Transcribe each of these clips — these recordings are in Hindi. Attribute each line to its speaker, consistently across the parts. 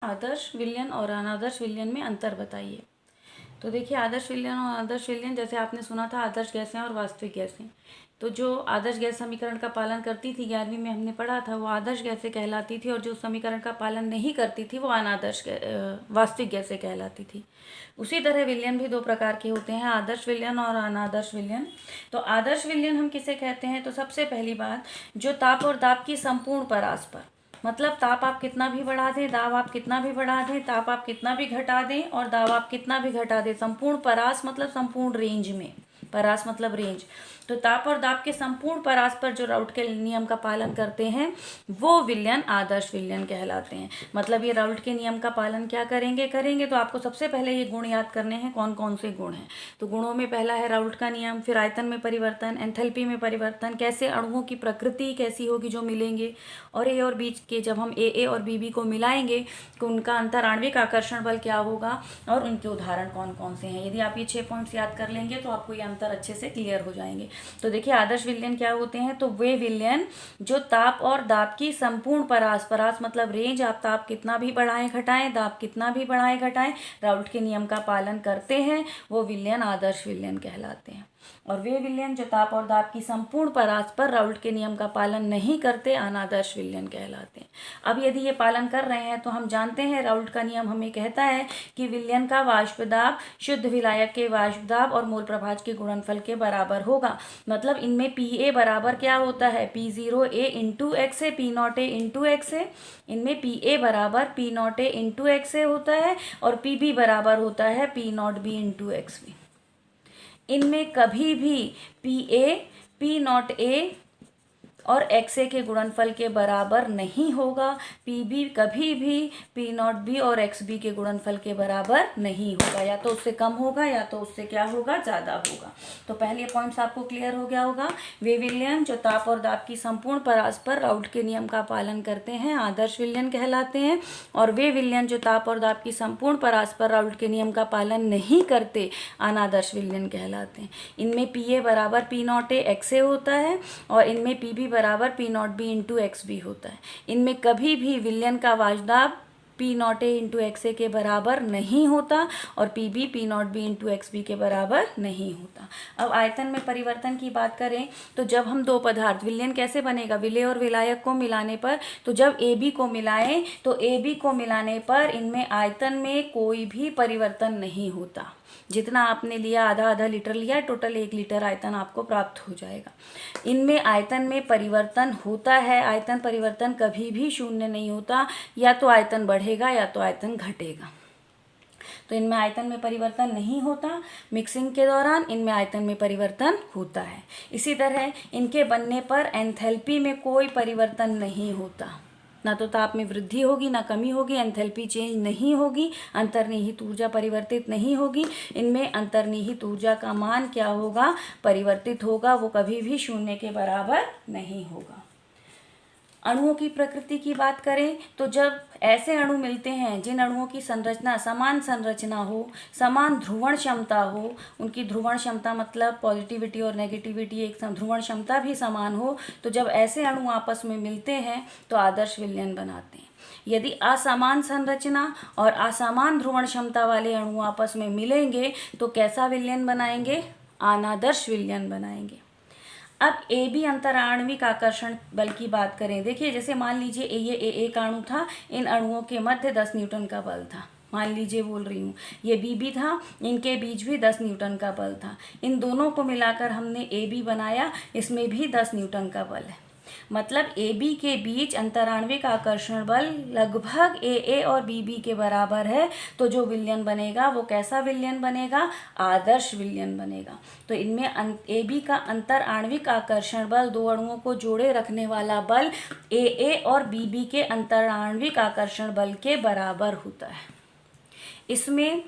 Speaker 1: आदर्श विलयन और अनादर्श विलयन में अंतर बताइए। तो देखिए, आदर्श विलयन और आदर्श विलयन, जैसे आपने सुना था आदर्श गैसें और वास्तविक गैसें, तो जो आदर्श गैस समीकरण का पालन करती थी, 11वीं में हमने पढ़ा था, वो आदर्श गैसें कहलाती थी, और जो समीकरण का पालन नहीं करती थी वो वास्तविक गैसें कहलाती थी। उसी तरह विलयन भी दो प्रकार के होते हैं, आदर्श विलयन और अनादर्श विलयन। तो आदर्श विलयन हम किसे कहते हैं? तो सबसे पहली बात, जो ताप और दाब की संपूर्ण परास्पर, मतलब ताप आप कितना भी बढ़ा दें, दाब आप कितना भी बढ़ा दें, ताप आप कितना भी घटा दें और दाब आप कितना भी घटा दें, संपूर्ण परास मतलब संपूर्ण रेंज में, परास मतलब रेंज, तो ताप और दाब के संपूर्ण परास पर जो राउल्ट के नियम का पालन करते हैं वो विलयन आदर्श विलयन कहलाते हैं। मतलब ये राउल्ट के नियम का पालन क्या करेंगे तो आपको सबसे पहले ये गुण याद करने हैं, कौन कौन से गुण हैं। तो गुणों में पहला है राउल्ट का नियम, फिर आयतन में परिवर्तन, एंथैल्पी में परिवर्तन, कैसे अणुओं की प्रकृति कैसी होगी जो मिलेंगे, और ए और बी के जब हम ए और बी को मिलाएंगे तो उनका अंतर आणविक आकर्षण बल क्या होगा और उनके उदाहरण कौन कौन से हैं। यदि आप ये 6 पॉइंट्स याद कर लेंगे तो आपको ये अंतर अच्छे से क्लियर हो जाएंगे। तो देखिए, आदर्श विलयन क्या होते हैं? तो वे विलयन जो ताप और दाब की संपूर्ण परास मतलब रेंज, आप ताप कितना भी बढ़ाएं घटाएं, दाब कितना भी बढ़ाएं घटाएं, राउल्ट के नियम का पालन करते हैं, वो विलयन आदर्श विलयन कहलाते हैं। और वे विलयन जो ताप और दाब की संपूर्ण परास पर राउल्ट के नियम का पालन नहीं करते, अनादर्श विलयन कहलाते हैं। अब यदि ये पालन कर रहे हैं तो हम जानते हैं राउल्ट का नियम हमें कहता है कि विलयन का वाष्प दाब शुद्ध विलायक के वाष्प दाब और मोल प्रभाज के गुणनफल के बराबर होगा। मतलब इनमें PA बराबर क्या होता है? P0A इंटू एक्स है, P0A इंटू एक्स है। इनमें PA बराबर P0A इंटू एक्स होता है और PB बराबर होता है P0B इंटू एक्स। इनमें कभी भी PA P0A और XA के गुणनफल के बराबर नहीं होगा, PB कभी भी P0B और XB के गुणनफल के बराबर नहीं होगा, या तो उससे कम होगा या तो उससे क्या होगा, ज़्यादा होगा। तो पहले पॉइंट्स आपको क्लियर हो गया होगा। वे विलयन जो ताप और दाब की संपूर्ण परास पर राउल्ट के नियम का पालन करते हैं आदर्श विलयन कहलाते हैं, और वे विलयन जो ताप और दाब की संपूर्ण परास पर राउल्ट के नियम का पालन नहीं करते अनादर्श विलयन कहलाते हैं। इनमें PA बराबर P0A XA होता है और इनमें PB बराबर P0B इंटू XB होता है। इनमें कभी भी विलयन का वाष्प दाब P0A इंटू XA के बराबर नहीं होता और PB P0B इंटू XB के बराबर नहीं होता। अब आयतन में परिवर्तन की बात करें तो जब हम दो पदार्थ, विलयन कैसे बनेगा? विलेय और विलायक को मिलाने पर, तो जब AB को मिलाएं तो AB को मिलाने पर इनमें आयतन में कोई भी परिवर्तन नहीं होता। जितना आपने लिया, आधा आधा लीटर लिया, टोटल 1 लीटर आयतन आपको प्राप्त हो जाएगा। इनमें आयतन में परिवर्तन होता है, आयतन परिवर्तन कभी भी शून्य नहीं होता, या तो आयतन बढ़ेगा या तो आयतन घटेगा। तो इनमें आयतन में परिवर्तन नहीं होता, मिक्सिंग के दौरान इनमें आयतन में परिवर्तन होता है। इसी तरह इनके बनने पर एंथैल्पी में कोई परिवर्तन नहीं होता, ना तो ताप में वृद्धि होगी ना कमी होगी, एंथैल्पी चेंज नहीं होगी, अंतर्निहित ऊर्जा परिवर्तित नहीं होगी। इनमें अंतर्निहित ऊर्जा का मान क्या होगा? परिवर्तित होगा, वो कभी भी शून्य के बराबर नहीं होगा। अणुओं की प्रकृति की बात करें तो जब ऐसे अणु मिलते हैं जिन अणुओं की संरचना समान संरचना हो, समान ध्रुवण क्षमता हो, उनकी ध्रुवण क्षमता मतलब पॉजिटिविटी और नेगेटिविटी, एक ध्रुवण क्षमता भी समान हो, तो जब ऐसे अणु आपस में मिलते हैं तो आदर्श विलयन बनाते हैं। यदि असमान संरचना और असमान ध्रुवण क्षमता वाले अणु आपस में मिलेंगे तो कैसा विलयन बनाएंगे? अनादर्श विलयन बनाएंगे। अब AB अंतराण्विक आकर्षण बल की बात करें। देखिए, जैसे मान लीजिए ये एक अणु था, इन अणुओं के मध्य 10 न्यूटन का बल था, मान लीजिए बोल रही हूँ, ये BB था, इनके बीच भी 10 न्यूटन का बल था। इन दोनों को मिलाकर हमने AB बनाया, इसमें भी 10 न्यूटन का बल है। मतलब AB के बीच अंतराण्विक आकर्षण बल लगभग AA और BB के बराबर है, तो जो विलयन बनेगा वो कैसा विलयन बनेगा? आदर्श विलयन बनेगा। तो इनमें AB का अंतराण्विक आकर्षण बल, दो अणुओं को जोड़े रखने वाला बल, AA और BB के अंतराण्विक आकर्षण बल के बराबर होता है। इसमें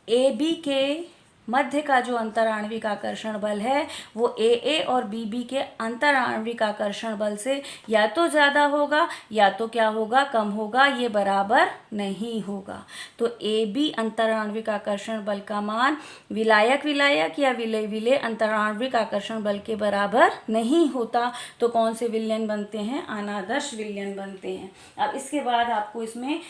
Speaker 1: AB के मध्य का जो अंतराण्विक आकर्षण बल है वो AA और BB के अंतराण्विक आकर्षण बल से या तो ज़्यादा होगा या तो क्या होगा? कम होगा, ये बराबर नहीं होगा। तो AB अंतराण्विक आकर्षण बल का मान विलायक या विलेय अंतराण्विक आकर्षण बल के बराबर नहीं होता, तो कौन से विलयन बनते हैं? अनादर्श विलयन बनते हैं। अब इसके बाद आपको इसमें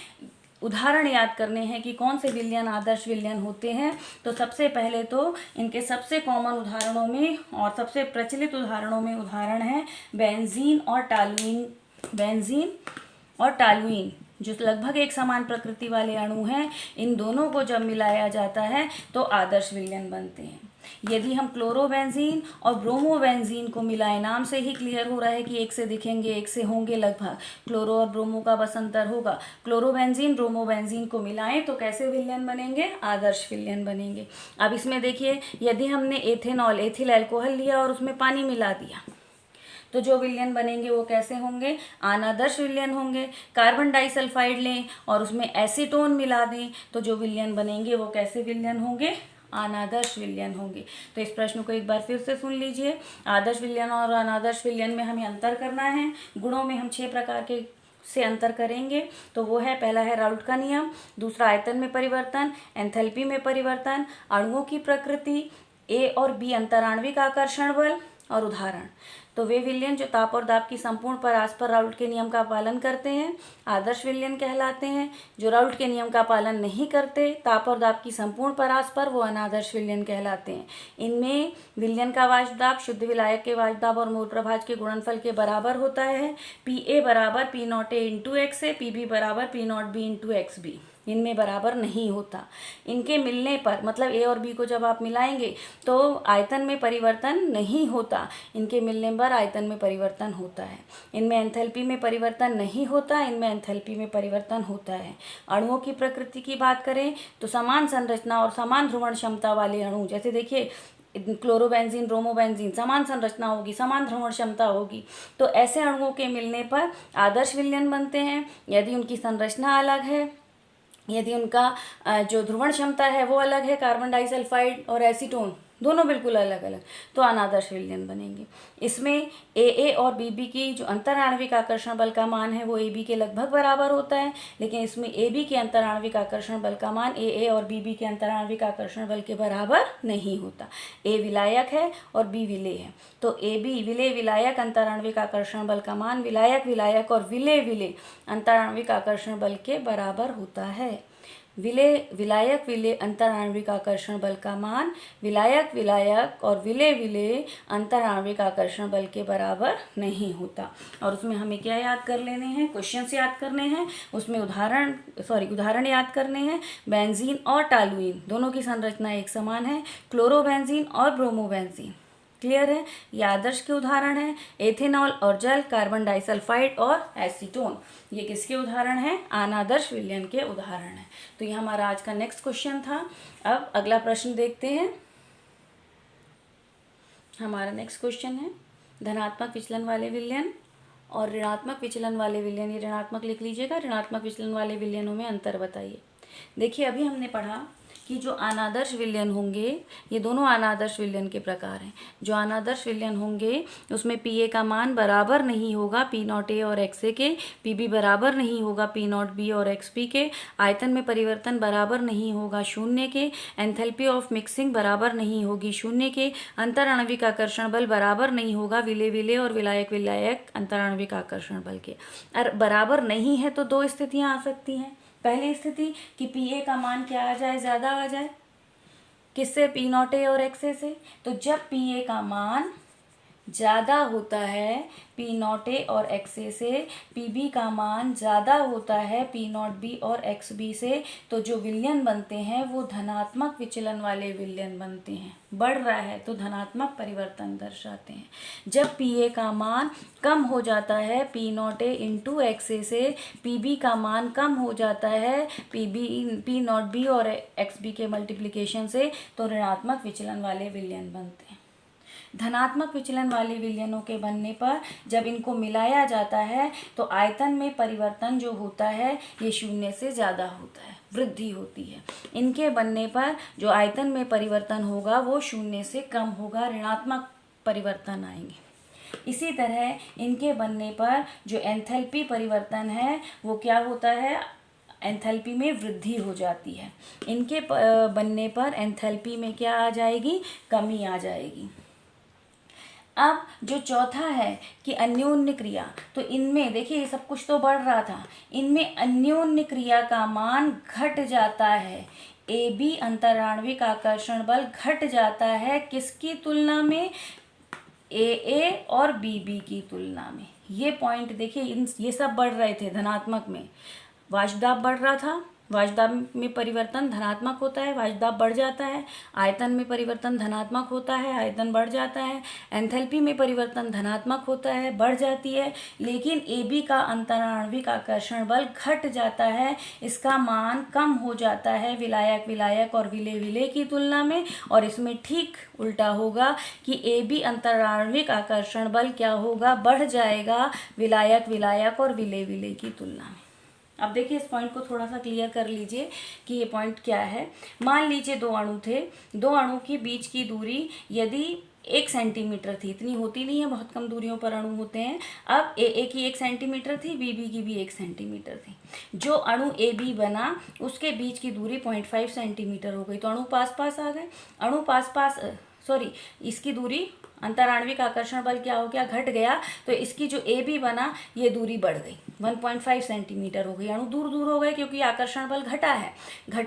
Speaker 1: उदाहरण याद करने हैं कि कौन से विलयन आदर्श विलयन होते हैं, तो सबसे पहले तो इनके सबसे कॉमन उदाहरणों में और सबसे प्रचलित उदाहरणों में उदाहरण है बेंजीन और टालुइन। बेंजीन और टालुइन जो लगभग एक समान प्रकृति वाले अणु हैं, इन दोनों को जब मिलाया जाता है तो आदर्श विलयन बनते हैं। यदि हम क्लोरोबेंजीन और ब्रोमोबेंजीन को मिलाएं, नाम से ही क्लियर हो रहा है कि एक से दिखेंगे एक से होंगे, लगभग क्लोरो और ब्रोमो का बस अंतर होगा। क्लोरोबेंजीन ब्रोमोबेंजीन को मिलाएं तो कैसे विलयन बनेंगे? आदर्श विलयन बनेंगे। अब इसमें देखिए, यदि हमने एथेनॉल एथिल अल्कोहल लिया और उसमें पानी मिला दिया तो जो विलयन बनेंगे वो कैसे होंगे? अनादर्श विलयन होंगे। कार्बन डाइसल्फाइड लें और उसमें एसीटोन मिला दें तो जो विलयन बनेंगे वो कैसे विलयन होंगे? अनादर्श विलयन होंगे। तो इस प्रश्न को एक बार फिर से सुन लीजिए। आदर्श विलयन और अनादर्श विलयन में हमें अंतर करना है। गुणों में हम 6 प्रकार के से अंतर करेंगे। तो वो है, पहला है राउल्ट का नियम, दूसरा आयतन में परिवर्तन, एंथैल्पी में परिवर्तन, अणुओं की प्रकृति, ए और बी अंतराण्विक आकर्षण बल और उदाहरण। तो वे विलयन जो ताप और दाब की संपूर्ण परास्पर राउल्ट के नियम का पालन करते हैं आदर्श विलयन कहलाते हैं। जो राउल्ट के नियम का पालन नहीं करते, ताप और दाब की संपूर्ण परास्पर, वो अनादर्श विलयन कहलाते हैं। इनमें विलयन का वाष्प दाब शुद्ध विलायक के वाष्प दाब और मूल प्रभाज के गुणनफल के बराबर होता है। PA बराबर P0A इंटू एक्स है, PB बराबर P0B इंटू एक्स बी। इनमें बराबर नहीं होता। इनके मिलने पर, मतलब ए और बी को जब आप मिलाएंगे तो आयतन में परिवर्तन नहीं होता, इनके मिलने पर आयतन में परिवर्तन होता है। इनमें एंथैल्पी में परिवर्तन नहीं होता, इनमें एंथैल्पी में परिवर्तन होता है। अणुओं की प्रकृति की बात करें तो समान संरचना और समान ध्रुवण क्षमता वाले अणु, जैसे देखिए क्लोरोबेंजीन ब्रोमोबेंजीन, समान संरचना होगी, समान ध्रुवण क्षमता होगी, तो ऐसे अणुओं के मिलने पर आदर्श विलयन बनते हैं। यदि उनकी संरचना अलग है, यदि उनका जो ध्रुवण क्षमता है वो अलग है, कार्बन डाइसल्फाइड और एसीटोन दोनों बिल्कुल अलग अलग, तो अनादर्श विलयन बनेंगे। इसमें AA और BB की जो अंतराण्विक आकर्षण बल का मान है वो AB के लगभग बराबर होता है, लेकिन इसमें AB के अंतराण्विक आकर्षण बल का मान AA और BB के अंतराण्विक आकर्षण बल के बराबर नहीं होता। A विलायक है और B विलेय है, तो AB विलेय विलायक अंतराण्विक आकर्षण बल का मान विलायक विलायक और विलेय विलेय अंतराण्विक आकर्षण बल के बराबर होता है। विलेय विलायक विलेय अंतराण्विक आकर्षण बल का मान विलायक विलायक और विलेय विलेय अंतराण्विक आकर्षण बल के बराबर नहीं होता। और उसमें हमें क्या याद कर लेने हैं? क्वेश्चंस याद करने हैं। उसमें उदाहरण याद करने हैं। बेंजीन और टालुइन दोनों की संरचना एक समान है। क्लोरोबेंजीन और ब्रोमोबेंजीन, क्लियर है? ये आदर्श के उदाहरण हैं। एथेनॉल और जल, कार्बन डाइसल्फाइड और एसीटोन, ये किसके उदाहरण हैं? अनादर्श विलयन के उदाहरण हैं। तो ये हमारा आज का नेक्स्ट क्वेश्चन था। अब अगला प्रश्न देखते हैं। हमारा नेक्स्ट क्वेश्चन है धनात्मक विचलन वाले विलयन और ऋणात्मक विचलन वाले विलयन। ये ऋणात्मक लिख लीजिएगा। ऋणात्मक विचलन वाले विलयनों में अंतर बताइए। देखिए, अभी हमने पढ़ा कि जो अनादर्श विलयन होंगे, ये दोनों अनादर्श विलयन के प्रकार हैं। जो अनादर्श विलयन होंगे उसमें PA का मान बराबर नहीं होगा P0A और XA के, PB बराबर नहीं होगा P0B और XB के, आयतन में परिवर्तन बराबर नहीं होगा 0 के, एंथैल्पी ऑफ मिक्सिंग बराबर नहीं होगी 0 के, अंतराण्विक आकर्षण बल बराबर नहीं होगा विलेय विलेय और विलायक विलायक अंतराण्विक आकर्षण बल के। और बराबर नहीं है तो 2 स्थितियाँ आ सकती हैं। पहली स्थिति कि PA का मान क्या आ जाए? ज़्यादा आ जाए, किससे? P0A और XA से। तो जब PA का मान ज़्यादा होता है P0A और XA से, PB का मान ज़्यादा होता है P0B और XB से, तो जो विलयन बनते हैं वो धनात्मक विचलन वाले विलयन बनते हैं। बढ़ रहा है तो धनात्मक परिवर्तन दर्शाते हैं। जब PA का मान कम हो जाता है P0A इंटू XA से, PB का मान कम हो जाता है P0B और XB के मल्टीप्लिकेशन से, तो ऋणात्मक विचलन वाले विलयन बनते हैं। धनात्मक विचलन वाले विलयनों के बनने पर जब इनको मिलाया जाता है तो आयतन में परिवर्तन जो होता है ये 0 से ज़्यादा होता है, वृद्धि होती है। इनके बनने पर जो आयतन में परिवर्तन होगा वो 0 से कम होगा, ऋणात्मक परिवर्तन आएंगे। इसी तरह इनके बनने पर जो एंथैल्पी परिवर्तन है वो क्या होता है? एंथैल्पी में वृद्धि हो जाती है। इनके बनने पर एंथैल्पी में क्या आ जाएगी? कमी आ जाएगी। अब जो चौथा है कि अन्योन्य क्रिया, तो इनमें देखिए ये सब कुछ तो बढ़ रहा था, इनमें अन्योन्य क्रिया का मान घट जाता है। ए बी अंतराण्विक आकर्षण बल घट जाता है किसकी तुलना में? ए और बी की तुलना में। ये पॉइंट देखिए, ये सब बढ़ रहे थे धनात्मक में। वाष्पदाब बढ़ रहा था, वाष्पदाब में परिवर्तन धनात्मक होता है, वाष्पदाब बढ़ जाता है। आयतन में परिवर्तन धनात्मक होता है, आयतन बढ़ जाता है। एंथैल्पी में परिवर्तन धनात्मक होता है, बढ़ जाती है। लेकिन ए बी का अंतराण्विक आकर्षण बल घट जाता है, इसका मान कम हो जाता है विलायक विलायक और विलेय विलेय की तुलना में। और इसमें ठीक उल्टा होगा कि ए बी अंतराण्विक आकर्षण बल क्या होगा? बढ़ जाएगा विलायक विलायक और विलेय विलेय की तुलना में। अब देखिए इस पॉइंट को थोड़ा सा क्लियर कर लीजिए कि ये पॉइंट क्या है। मान लीजिए दो अणु थे, दो अणु के बीच की दूरी यदि 1 सेंटीमीटर थी, इतनी होती नहीं है, बहुत कम दूरियों पर अणु होते हैं। अब ए की 1 सेंटीमीटर थी, बी की भी 1 सेंटीमीटर थी। जो अणु ए बी बना उसके बीच की दूरी 0.5 सेंटीमीटर हो गई, तो अणु पास पास आ गए। अणु पास पास इसकी दूरी अंतराण्विक आकर्षण बल क्या हो गया? घट गया। तो इसकी जो ए बी बना ये दूरी बढ़ गई, 1.5 सेंटीमीटर हो गई। अणु दूर दूर हो गए क्योंकि आकर्षण बल घटा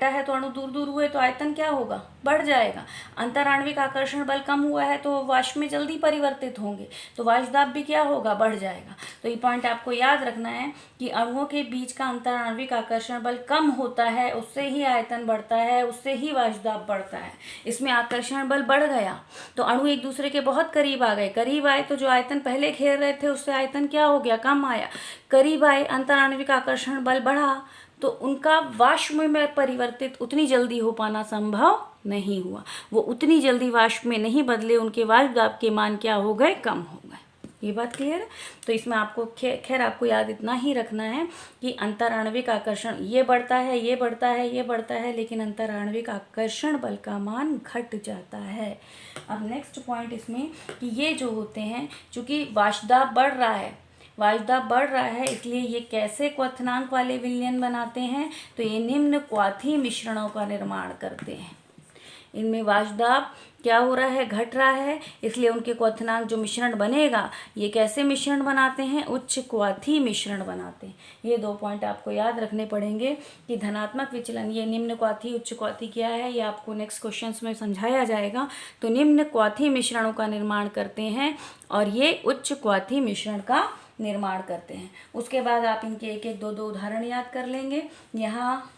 Speaker 1: है तो अणु दूर दूर हुए तो आयतन क्या होगा? बढ़ जाएगा। अंतराण्विक आकर्षण बल कम हुआ है तो वाष्प में जल्दी परिवर्तित होंगे, तो वाष्पदाब भी क्या होगा? बढ़ जाएगा। तो ये पॉइंट आपको याद रखना है कि अणुओं के बीच का अंतराण्विक आकर्षण बल कम होता है, उससे ही आयतन बढ़ता है, उससे ही वाष्पदाब बढ़ता है। इसमें आकर्षण बल बढ़ गया तो अणु एक दूसरे के बहुत करीब आ गए, करीब आए तो जो आयतन पहले घेर रहे थे उससे आयतन क्या हो गया? कम आया। करीब आए, अंतराण्विक आकर्षण बल बढ़ा तो उनका वाष्प में परिवर्तित उतनी जल्दी हो पाना संभव नहीं हुआ, वो उतनी जल्दी वाष्प में नहीं बदले, उनके वाष्पदाब के मान क्या हो गए? कम हो गए। ये बात क्लियर है? तो इसमें आपको खैर आपको याद इतना ही रखना है कि अंतराण्विक आकर्षण ये बढ़ता है, ये बढ़ता है, ये बढ़ता है, लेकिन अंतराण्विक आकर्षण बल का मान घट जाता है। अब नेक्स्ट पॉइंट इसमें कि ये जो होते हैं, चूंकि वाष्पदाब बढ़ रहा है, वाष्पदाब बढ़ रहा है, इसलिए ये कैसे क्वथनांक वाले विलयन बनाते हैं? तो ये निम्न क्वाथी मिश्रणों का निर्माण करते हैं। इनमें वाष्पदाब क्या हो रहा है? घट रहा है, इसलिए उनके क्वथनांक जो मिश्रण बनेगा, ये कैसे मिश्रण बनाते हैं? उच्च क्वाथी मिश्रण बनाते हैं। ये दो पॉइंट आपको याद रखने पड़ेंगे कि धनात्मक विचलन, ये निम्न क्वाथी उच्च क्वाथी क्या है, ये आपको नेक्स्ट क्वेश्चंस में समझाया जाएगा। तो निम्न क्वाथी मिश्रणों का निर्माण करते हैं और ये उच्च क्वाथी मिश्रण का निर्माण करते हैं। उसके बाद आप इनके एक एक दो दो उदाहरण याद कर लेंगे। यहाँ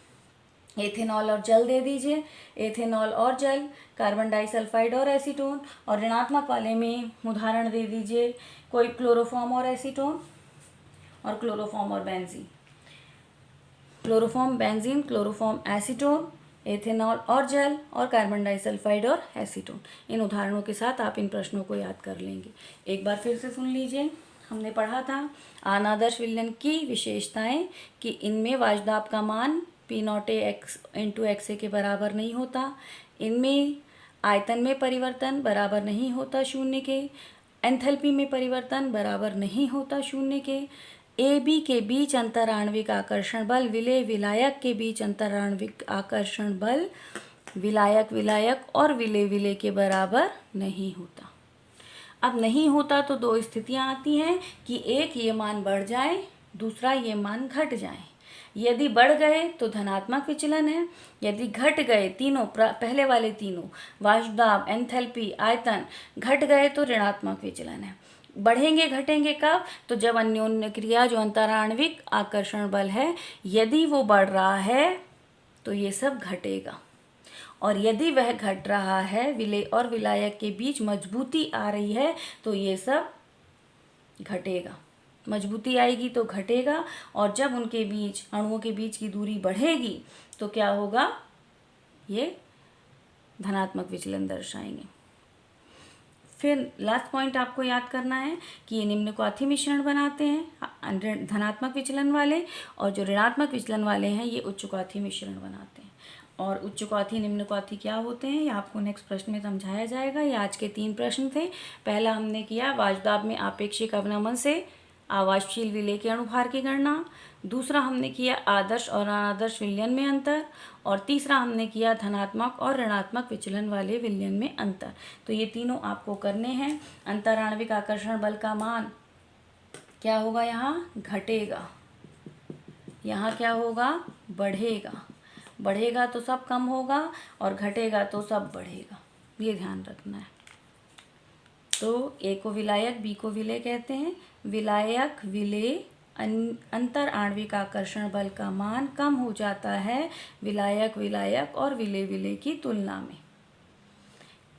Speaker 1: एथेनॉल और जल दे दीजिए, एथेनॉल और जल, कार्बन डाइसल्फाइड और एसीटोन, और ऋणात्मक वाले में उदाहरण दे दीजिए कोई क्लोरोफॉर्म और एसीटोन और क्लोरोफॉर्म और benzene, chloroform benzene, chloroform acetone, ethanol और जल और कार्बन डाइसल्फाइड और एसीटोन। इन उदाहरणों के साथ आप इन प्रश्नों को याद कर लेंगे। एक बार फिर से सुन लीजिए। हमने पढ़ा था अनादर्श विलयन की विशेषताएं कि इनमें वाष्पदाब का मान P0 x इंटू एक्स के बराबर नहीं होता, इनमें आयतन में परिवर्तन बराबर नहीं होता शून्य के, एंथैल्पी में परिवर्तन बराबर नहीं होता शून्य के, ए बी के बीच अंतराण्विक आकर्षण बल विलेय विलायक के बीच अंतराण्विक आकर्षण बल विलायक विलायक और विलेय विलेय के बराबर नहीं होता। अब नहीं होता तो दो स्थितियां आती हैं कि एक ये मान बढ़ जाए, दूसरा ये मान घट जाए। यदि बढ़ गए तो धनात्मक विचलन है, यदि घट गए, तीनों पहले वाले तीनों वाष्पदाब, एंथैल्पी, आयतन घट गए तो ऋणात्मक विचलन है। बढ़ेंगे घटेंगे कब? तो जब अन्योन्य क्रिया जो अंतराण्विक आकर्षण बल है यदि वो बढ़ रहा है तो ये सब घटेगा, और यदि वह घट रहा है, विलेय और विलायक के बीच मजबूती आ रही है तो ये सब घटेगा। मजबूती आएगी तो घटेगा, और जब उनके बीच अणुओं के बीच की दूरी बढ़ेगी तो क्या होगा? ये धनात्मक विचलन दर्शाएंगे। फिर लास्ट पॉइंट आपको याद करना है कि ये निम्न क्वाथी मिश्रण बनाते हैं धनात्मक विचलन वाले, और जो ऋणात्मक विचलन वाले हैं ये उच्च क्वाथी मिश्रण बनाते हैं। और उच्च क्वाथी निम्न क्वाथी क्या होते हैं ये आपको नेक्स्ट प्रश्न में समझाया जाएगा। ये आज के 3 प्रश्न थे। पहला हमने किया वाष्पदाब में आपेक्षिक अवनमन से आवासशील विलेय के अणुभार की गणना, दूसरा हमने किया आदर्श और अनादर्श विलयन में अंतर, और तीसरा हमने किया धनात्मक और ऋणात्मक विचलन वाले विलयन में अंतर। तो ये तीनों आपको करने हैं। अंतराण्विक आकर्षण बल का मान क्या होगा, यहाँ घटेगा, यहाँ क्या होगा, बढ़ेगा। बढ़ेगा तो सब कम होगा और घटेगा तो सब बढ़ेगा, ये ध्यान रखना है। तो ए को विलायक, बी को विलेय कहते हैं। विलायक विलेय अंतर आणविक आकर्षण बल का मान कम हो जाता है विलायक विलायक और विलेय विलेय की तुलना में।